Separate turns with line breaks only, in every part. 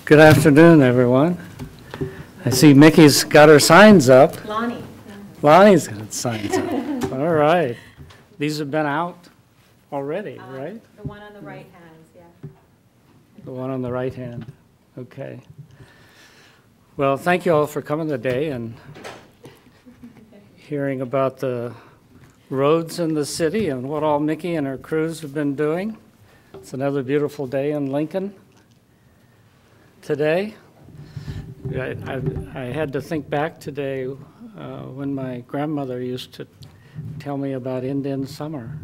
Good afternoon, everyone. I see Mickey's got her signs up.
Lonnie.
Lonnie's got signs up. All right. These have been out already, right?
The one on the right has, yeah.
The one on the right hand. Okay. Well, thank you all for coming today and hearing about the roads in the city and what all Mickey and her crews have been doing. It's another beautiful day in Lincoln today. I had to think back today when my grandmother used to tell me about Indian summer.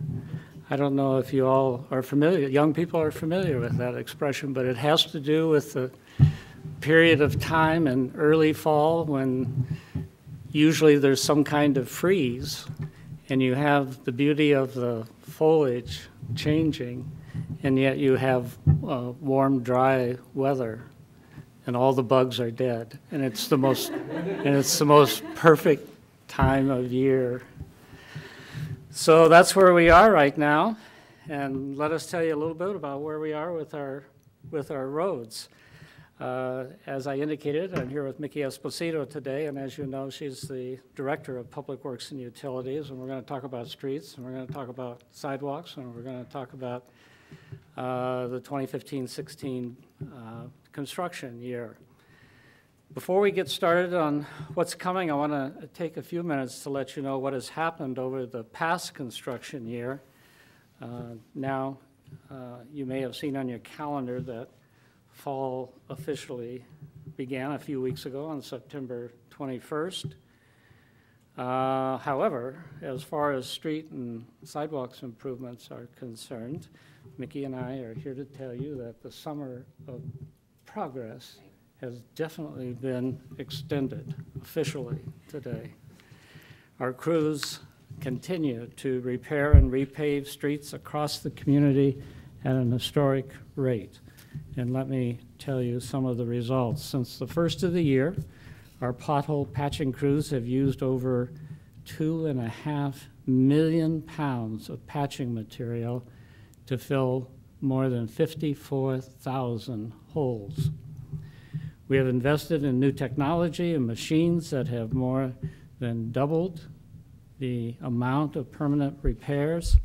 I don't know if you all are familiar, young people are familiar with that expression, but it has to do with the period of time in early fall when usually there's some kind of freeze and you have the beauty of the foliage changing, and yet you have warm, dry weather and all the bugs are dead, and it's the most perfect time of year. So that's where we are right now, and let us tell you a little bit about where we are with our roads. As I indicated, I'm here with Mickey Esposito today, and as you know, she's the Director of Public Works and Utilities, and we're going to talk about streets, and we're going to talk about sidewalks, and we're going to talk about the 2015-16 construction year. Before we get started on what's coming, I want to take a few minutes to let you know what has happened over the past construction year. Now, you may have seen on your calendar that fall officially began a few weeks ago on September 21st. However, as far as street and sidewalks improvements are concerned, Mickey and I are here to tell you that the summer of progress has definitely been extended officially today. Our crews continue to repair and repave streets across the community at an historic rate. And let me tell you some of the results. Since the first of the year, our pothole patching crews have used over 2.5 million pounds of patching material to fill more than 54,000 holes. We have invested in new technology and machines that have more than doubled the amount of permanent repairs.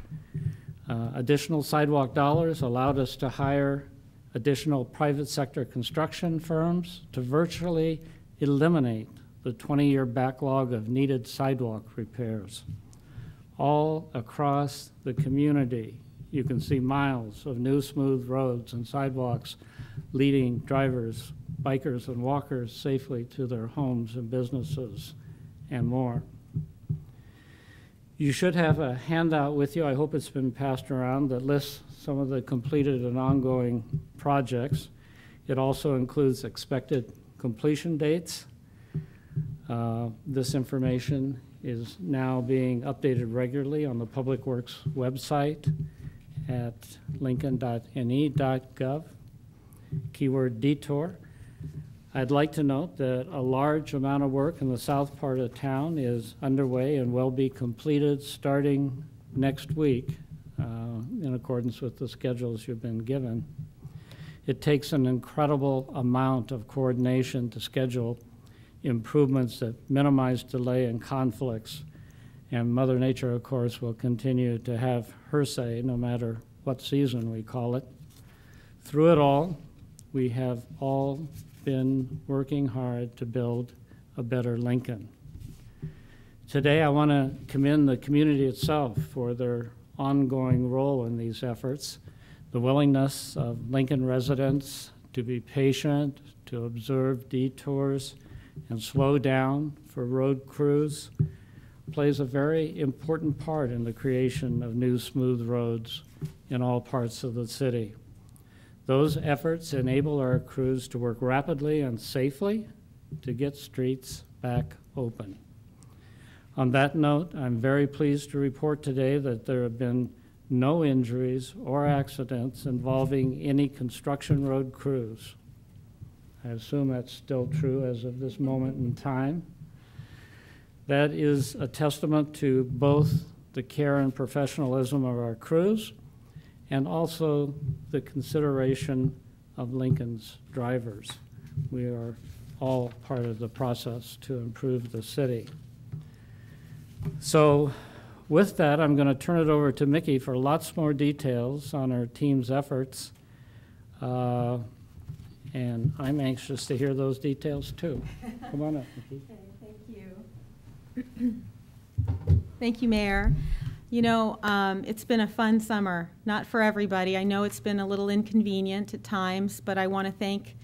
Additional sidewalk dollars allowed us to hire additional private sector construction firms to virtually eliminate the 20-year backlog of needed sidewalk repairs. All across the community, you can see miles of new smooth roads and sidewalks leading drivers, bikers, and walkers safely to their homes and businesses and more. You should have a handout with you, I hope it's been passed around, that lists some of the completed and ongoing projects. It also includes expected completion dates. This information is now being updated regularly on the Public Works website at lincoln.ne.gov, keyword detour. I'd like to note that a large amount of work in the south part of town is underway and will be completed starting next week in accordance with the schedules you've been given. It takes an incredible amount of coordination to schedule improvements that minimize delay and conflicts, and Mother Nature, of course, will continue to have her say no matter what season we call it. Through it all, we have all been working hard to build a better Lincoln. Today, I want to commend the community itself for their ongoing role in these efforts, the willingness of Lincoln residents to be patient, to observe detours, and slow down for road crews plays a very important part in the creation of new smooth roads in all parts of the city. Those efforts enable our crews to work rapidly and safely to get streets back open. On that note, I'm very pleased to report today that there have been no injuries or accidents involving any construction road crews. I assume that's still true as of this moment in time. That is a testament to both the care and professionalism of our crews and also the consideration of Lincoln's drivers. we are all part of the process to improve the city. So with that, I'm going to turn it over to Mickey for lots more details on our team's efforts. And I'm anxious to hear those details too. Come on up, Mickey.
Okay, thank you. Thank you, Mayor. You know, it's been a fun summer, not for everybody. I know it's been a little inconvenient at times, but I want to thank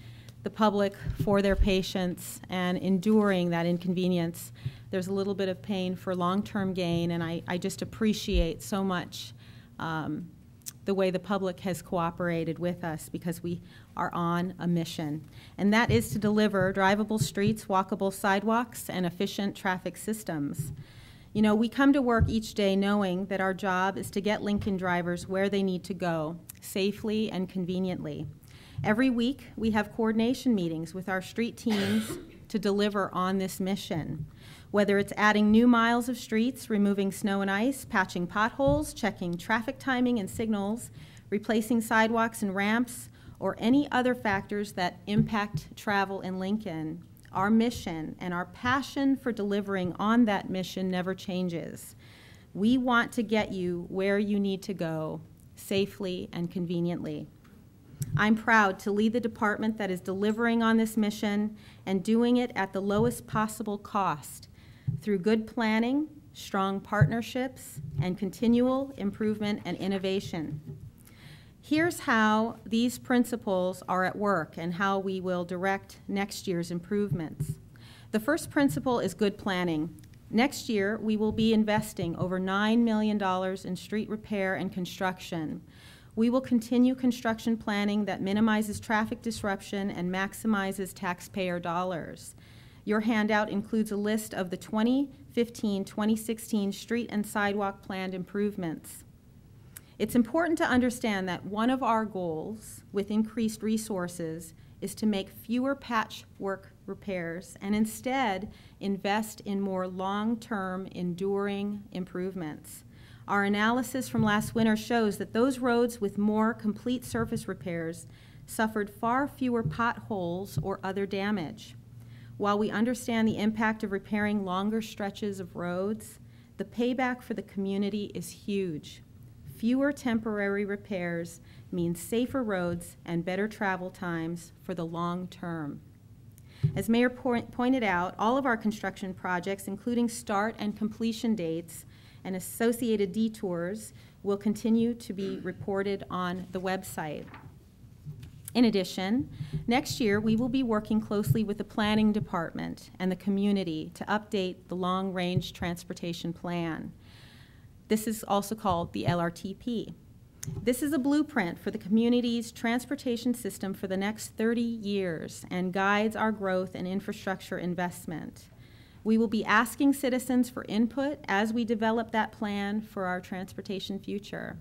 the public for their patience and enduring that inconvenience. There's a little bit of pain for long-term gain, and I just appreciate so much the way the public has cooperated with us, because we are on a mission. And that is to deliver drivable streets, walkable sidewalks, and efficient traffic systems. You know, we come to work each day knowing that our job is to get Lincoln drivers where they need to go, safely and conveniently. Every week, we have coordination meetings with our street teams to deliver on this mission. Whether it's adding new miles of streets, removing snow and ice, patching potholes, checking traffic timing and signals, replacing sidewalks and ramps, or any other factors that impact travel in Lincoln, our mission and our passion for delivering on that mission never changes. We want to get you where you need to go, safely and conveniently. I'm proud to lead the department that is delivering on this mission and doing it at the lowest possible cost through good planning, strong partnerships, and continual improvement and innovation. Here's how these principles are at work and how we will direct next year's improvements. The first principle is good planning. Next year, we will be investing over $9 million in street repair and construction. We will continue construction planning that minimizes traffic disruption and maximizes taxpayer dollars. Your handout includes a list of the 2015-2016 street and sidewalk planned improvements. It's important to understand that one of our goals with increased resources is to make fewer patchwork repairs and instead invest in more long-term, enduring improvements. Our analysis from last winter shows that those roads with more complete surface repairs suffered far fewer potholes or other damage. While we understand the impact of repairing longer stretches of roads, the payback for the community is huge. Fewer temporary repairs mean safer roads and better travel times for the long term. As Mayor pointed out, all of our construction projects, including start and completion dates and associated detours, will continue to be reported on the website. In addition, next year we will be working closely with the planning department and the community to update the long-range transportation plan. This is also called the LRTP. This is a blueprint for the community's transportation system for the next 30 years and guides our growth and infrastructure investment. We will be asking citizens for input as we develop that plan for our transportation future.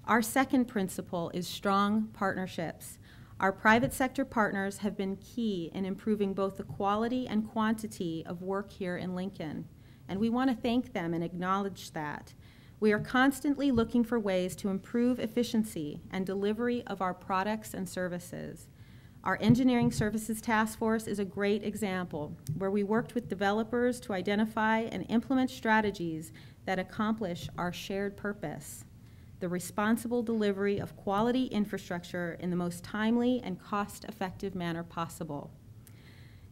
Our second principle is strong partnerships. Our private sector partners have been key in improving both the quality and quantity of work here in Lincoln, and we want to thank them and acknowledge that. We are constantly looking for ways to improve efficiency and delivery of our products and services. Our Engineering Services Task Force is a great example where we worked with developers to identify and implement strategies that accomplish our shared purpose: the responsible delivery of quality infrastructure in the most timely and cost-effective manner possible.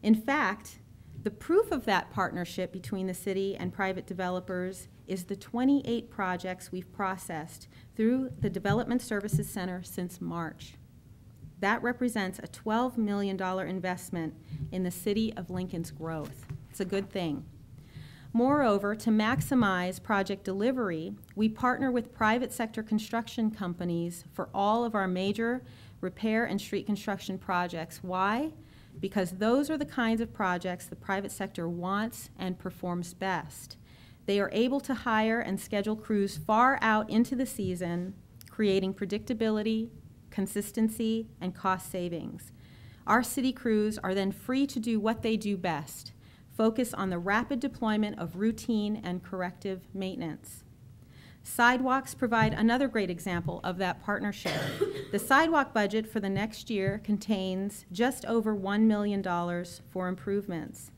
In fact, the proof of that partnership between the city and private developers is the 28 projects we've processed through the Development Services Center since March. That represents a $12 million investment in the city of Lincoln's growth. It's a good thing. Moreover, to maximize project delivery, we partner with private sector construction companies for all of our major repair and street construction projects. Why? Because those are the kinds of projects the private sector wants and performs best. They are able to hire and schedule crews far out into the season, creating predictability, consistency, and cost savings. Our city crews are then free to do what they do best: focus on the rapid deployment of routine and corrective maintenance. Sidewalks provide another great example of that partnership. The sidewalk budget for the next year contains just over $1 million for improvements.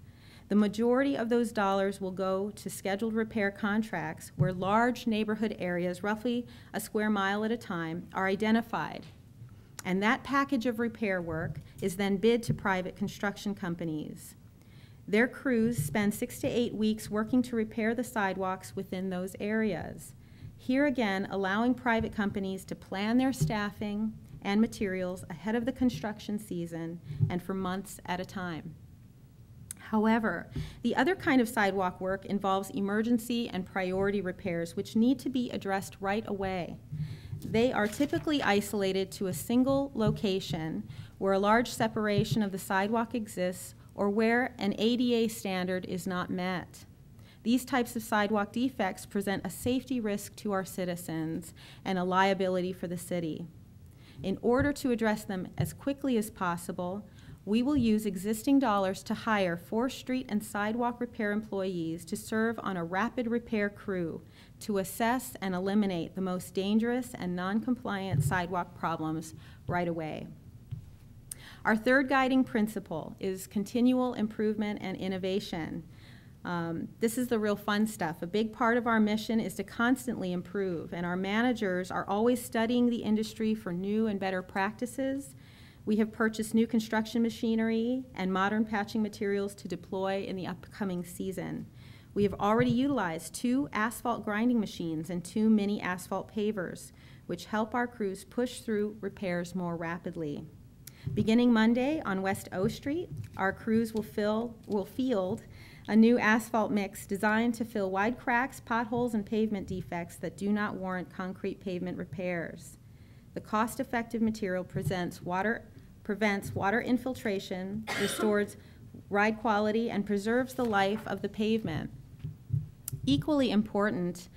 The majority of those dollars will go to scheduled repair contracts where large neighborhood areas, roughly a square mile at a time, are identified. And that package of repair work is then bid to private construction companies. Their crews spend 6 to 8 weeks working to repair the sidewalks within those areas. Here again, allowing private companies to plan their staffing and materials ahead of the construction season and for months at a time. However, the other kind of sidewalk work involves emergency and priority repairs which need to be addressed right away. They are typically isolated to a single location where a large separation of the sidewalk exists or where an ADA standard is not met. These types of sidewalk defects present a safety risk to our citizens and a liability for the city. In order to address them as quickly as possible, we will use existing dollars to hire 4 street and sidewalk repair employees to serve on a rapid repair crew to assess and eliminate the most dangerous and non-compliant sidewalk problems right away. Our third guiding principle is continual improvement and innovation. This is the real fun stuff. A big part of our mission is to constantly improve, and our managers are always studying the industry for new and better practices. We have purchased new construction machinery and modern patching materials to deploy in the upcoming season. We have already utilized 2 asphalt grinding machines and 2 mini asphalt pavers, which help our crews push through repairs more rapidly. Beginning Monday on West O Street, our crews will field a new asphalt mix designed to fill wide cracks, potholes, and pavement defects that do not warrant concrete pavement repairs. The cost-effective material prevents water infiltration, restores ride quality, and preserves the life of the pavement. Equally important,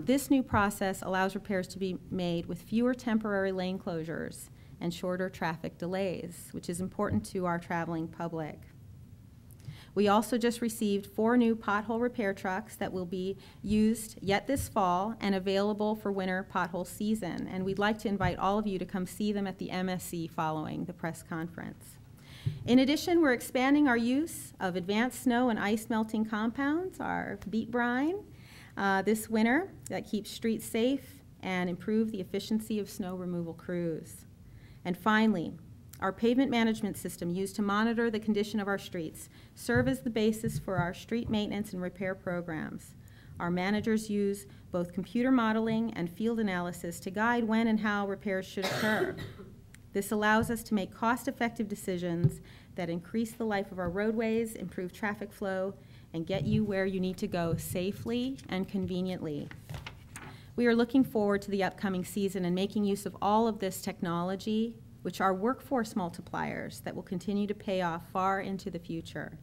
this new process allows repairs to be made with fewer temporary lane closures and shorter traffic delays, which is important to our traveling public. We also just received 4 new pothole repair trucks that will be used yet this fall and available for winter pothole season. And we'd like to invite all of you to come see them at the MSC following the press conference. In addition, we're expanding our use of advanced snow and ice melting compounds, our beet brine, this winter that keeps streets safe and improve the efficiency of snow removal crews. And finally, our pavement management system used to monitor the condition of our streets serve as the basis for our street maintenance and repair programs. Our managers use both computer modeling and field analysis to guide when and how repairs should occur. This allows us to make cost-effective decisions that increase the life of our roadways, improve traffic flow, and get you where you need to go safely and conveniently. We are looking forward to the upcoming season and making use of all of this technology, which are workforce multipliers that will continue to pay off far into the future.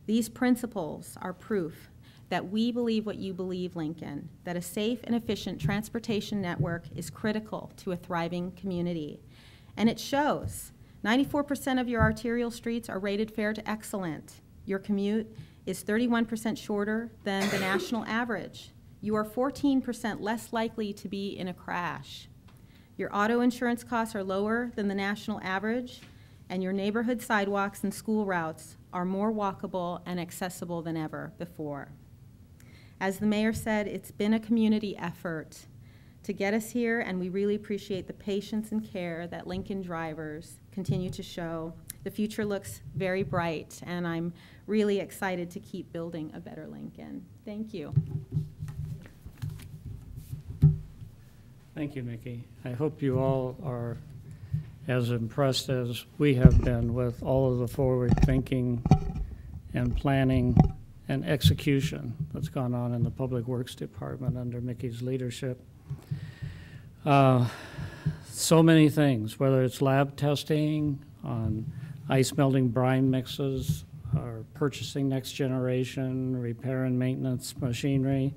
These principles are proof that we believe what you believe, Lincoln, that a safe and efficient transportation network is critical to a thriving community. And it shows. 94% of your arterial streets are rated fair to excellent. Your commute is 31% shorter than the national average. You are 14% less likely to be in a crash. Your auto insurance costs are lower than the national average, and your neighborhood sidewalks and school routes are more walkable and accessible than ever before. As the mayor said, it's been a community effort to get us here, and we really appreciate the patience and care that Lincoln drivers continue to show. The future looks very bright, and I'm really excited to keep building a better Lincoln. Thank you.
Thank you, Nikki. I hope you all are as impressed as we have been with all of the forward thinking and planning and execution that's gone on in the Public Works Department under Mickey's leadership. So many things, whether it's lab testing on ice melting brine mixes, or purchasing next generation repair and maintenance machinery,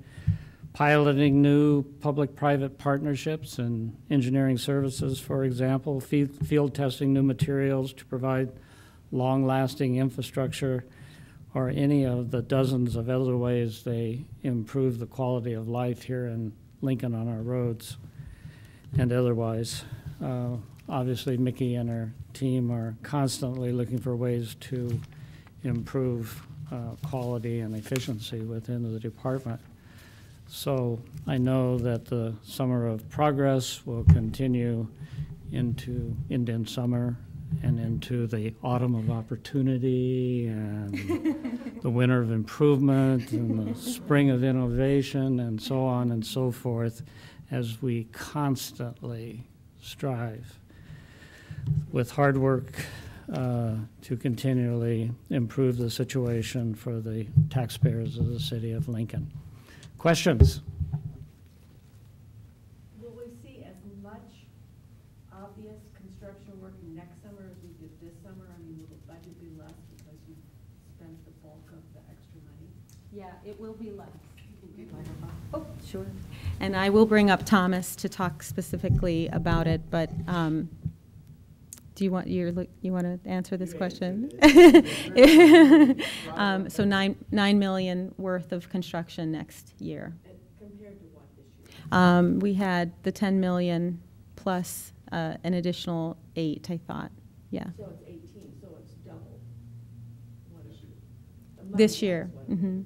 piloting new public-private partnerships and engineering services, for example, field testing new materials to provide long-lasting infrastructure, or any of the dozens of other ways they improve the quality of life here in Lincoln on our roads and otherwise. Obviously, Mickey and her team are constantly looking for ways to improve quality and efficiency within the department. So I know that the summer of progress will continue into Indian summer and into the autumn of opportunity and the winter of improvement and the spring of innovation and so on and so forth, as we constantly strive with hard work to continually improve the situation for the taxpayers of the city of Lincoln. Questions?
Will we see as much obvious construction work next summer as we did this summer? I mean, will the budget be less because you spent the bulk of the extra money?
Yeah, it will be less. Oh, sure. And I will bring up Thomas to talk specifically about it, but do you want to answer this question? So $9 million worth of construction next year.
Compared to what this year?
We had the 10 million plus an additional 8, I thought. Yeah.
So it's 18, so it's double. What is it?
This year. Mm-hmm.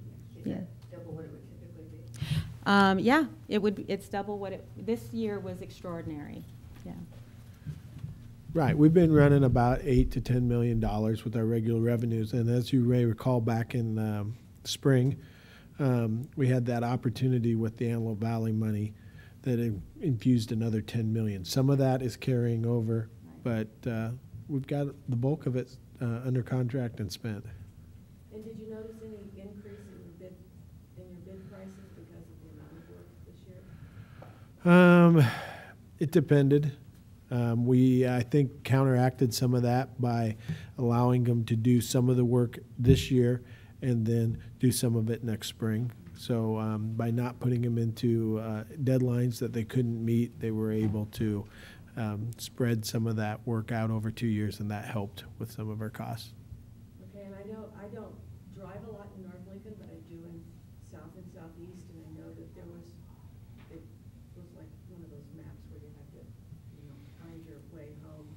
Yeah.
Double what it would typically be?
Yeah, it would. It's double what it. This year was extraordinary. Yeah.
Right, we've been running about $8 to $10 million with our regular revenues, and as you may recall, back in spring, we had that opportunity with the Antelope Valley money that infused another $10 million. Some of that is carrying over, but we've got the bulk of it under contract and spent.
And did you notice any increase in your bid prices because of the amount of work this year?
It depended. We, I think, counteracted some of that by allowing them to do some of the work this year and then do some of it next spring. So by not putting them into deadlines that they couldn't meet, they were able to spread some of that work out over 2 years, and that helped with some of our costs.
Okay, and I know I don't drive a lot in North Lincoln, but I do in South and Southeast, and I know that it was like one of those maps where you had to, find your way home.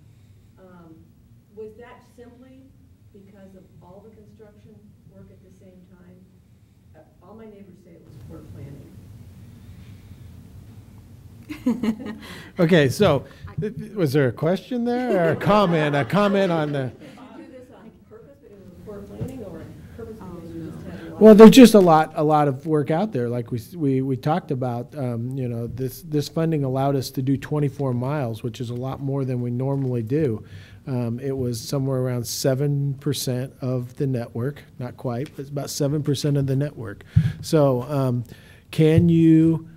Was that simply because of all the construction work at the same time? All my neighbors say it was poor planning.
Okay, so was there a question there or a comment? A comment on the...
Did you do this on purpose because it was poor planning, or purpose because you just had a lot?
Well, there's just a lot of work out there. Like we talked about, this funding allowed us to do 24 miles, which is a lot more than we normally do. It was somewhere around 7% of the network, not quite, but it's about 7% of the network. So can you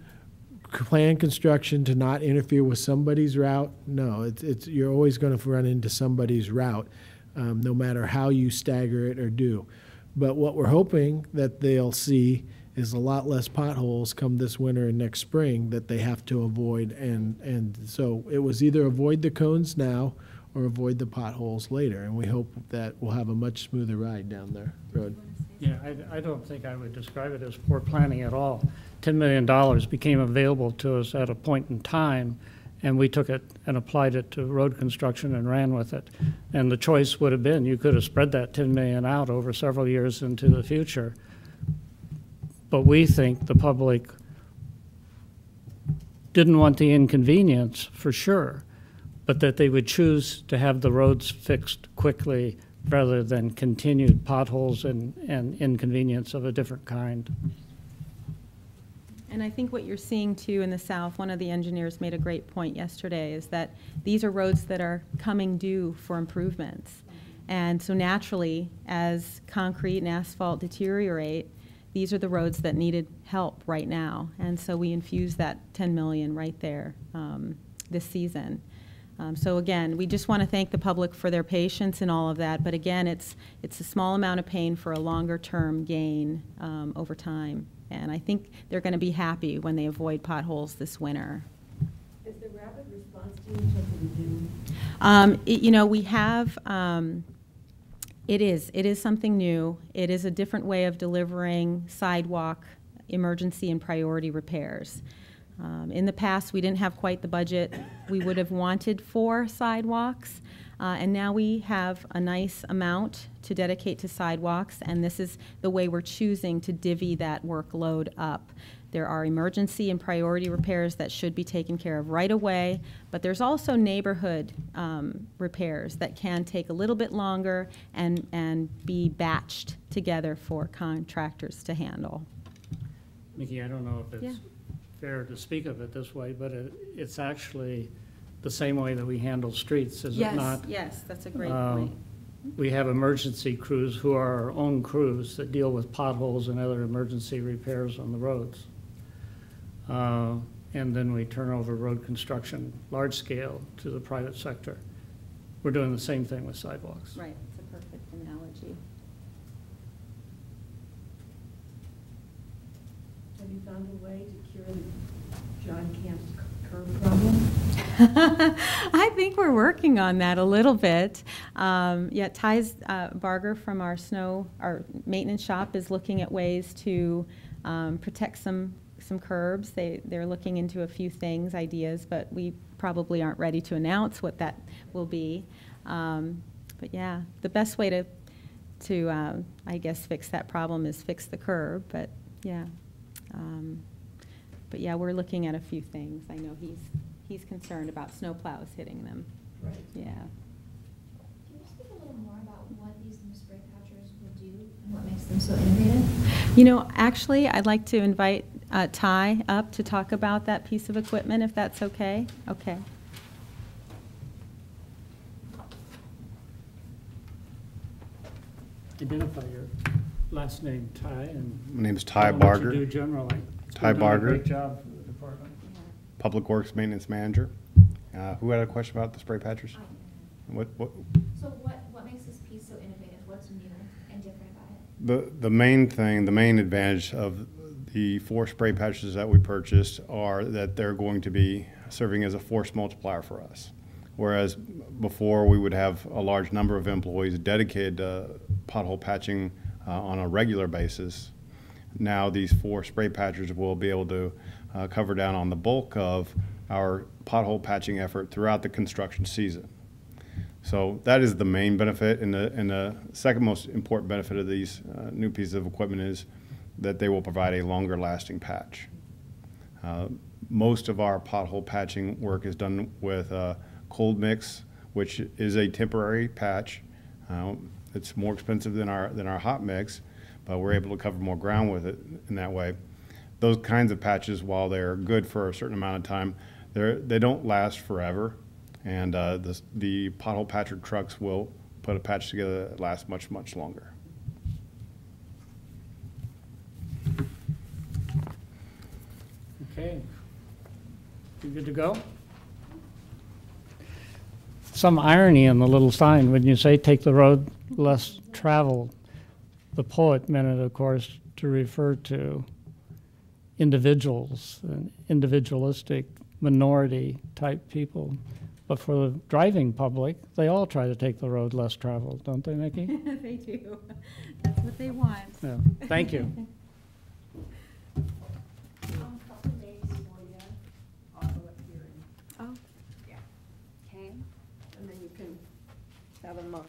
plan construction to not interfere with somebody's route? No, you're always going to run into somebody's route, no matter how you stagger it or do. But what we're hoping that they'll see is a lot less potholes come this winter and next spring that they have to avoid. And so it was either avoid the cones now or avoid the potholes later. And we hope that we'll have a much smoother ride down the road.
Yeah, I don't think I would describe it as poor planning at all. $10 million became available to us at a point in time, and we took it and applied it to road construction and ran with it. And the choice would have been, you could have spread that $10 million out over several years into the future. But we think the public didn't want the inconvenience for sure, but that they would choose to have the roads fixed quickly rather than continued potholes and inconvenience of a different kind.
And I think what you're seeing too in the South, one of the engineers made a great point yesterday, is that these are roads that are coming due for improvements. And so naturally, as concrete and asphalt deteriorate, these are the roads that needed help right now. And so we infused that 10 million right there this season. So again, we just want to thank the public for their patience and all of that. But again, it's a small amount of pain for a longer term gain over time. And I think they're going to be happy when they avoid potholes this winter.
Is the rapid response team something new?
We have, it is something new. It is a different way of delivering sidewalk emergency and priority repairs. In the past, we didn't have quite the budget we would have wanted for sidewalks, and now we have a nice amount to dedicate to sidewalks, and this is the way we're choosing to divvy that workload up. There are emergency and priority repairs that should be taken care of right away, but there's also neighborhood repairs that can take a little bit longer and be batched together for contractors to handle.
Mickey, I don't know if it's fair to speak of it this way, but it's actually the same way that we handle streets, is it not?
Yes, that's a great point.
We have emergency crews who are our own crews that deal with potholes and other emergency repairs on the roads. And then we turn over road construction, large scale, to the private sector. We're doing the same thing with sidewalks.
Right, it's a perfect analogy.
Have you found a way to cure the John Camp's curb problem?
I think we're working on that a little bit. Ty's Barger from our maintenance shop is looking at ways to protect some curbs. They're looking into a few things, ideas, but we probably aren't ready to announce what that will be. But yeah, the best way to I guess fix that problem is fix the curb. But yeah, we're looking at a few things. I know he's concerned about snowplows hitting them.
Right.
Yeah.
Can you speak a little more about what these new spray patchers will do and what makes them so innovative?
You know, actually, I'd like to invite Ty up to talk about that piece of equipment, if that's okay. Okay.
Identify your last name, Ty, and
My name is Ty
what
Barger.
you do generally.
Ty
You're doing a
Barger.
Great job for the department.
Public Works Maintenance Manager. Who had a question about the spray patchers? What?
So what makes this piece so innovative? What's new and different about it?
The main thing, the main advantage of the 4 spray patches that we purchased are that they're going to be serving as a force multiplier for us. Whereas before we would have a large number of employees dedicated to pothole patching on a regular basis. Now these 4 spray patchers will be able to cover down on the bulk of our pothole patching effort throughout the construction season. So that is the main benefit, and the second most important benefit of these new pieces of equipment is that they will provide a longer lasting patch. Most of our pothole patching work is done with cold mix, which is a temporary patch. It's more expensive than our hot mix, but we're able to cover more ground with it in that way. Those kinds of patches, while they're good for a certain amount of time, they don't last forever. And the pothole patcher trucks will put a patch together that lasts much, much longer.
Okay. You good to go? Some irony in the little sign when you say take the road less traveled. The poet meant it, of course, to refer to individuals and individualistic minority type people. But for the driving public, they all try to take the road less traveled, don't they, Mickey?
They do. That's what they want.
Yeah. Thank you.
Couple days for you, also up here,
Oh.
and then you can have a month.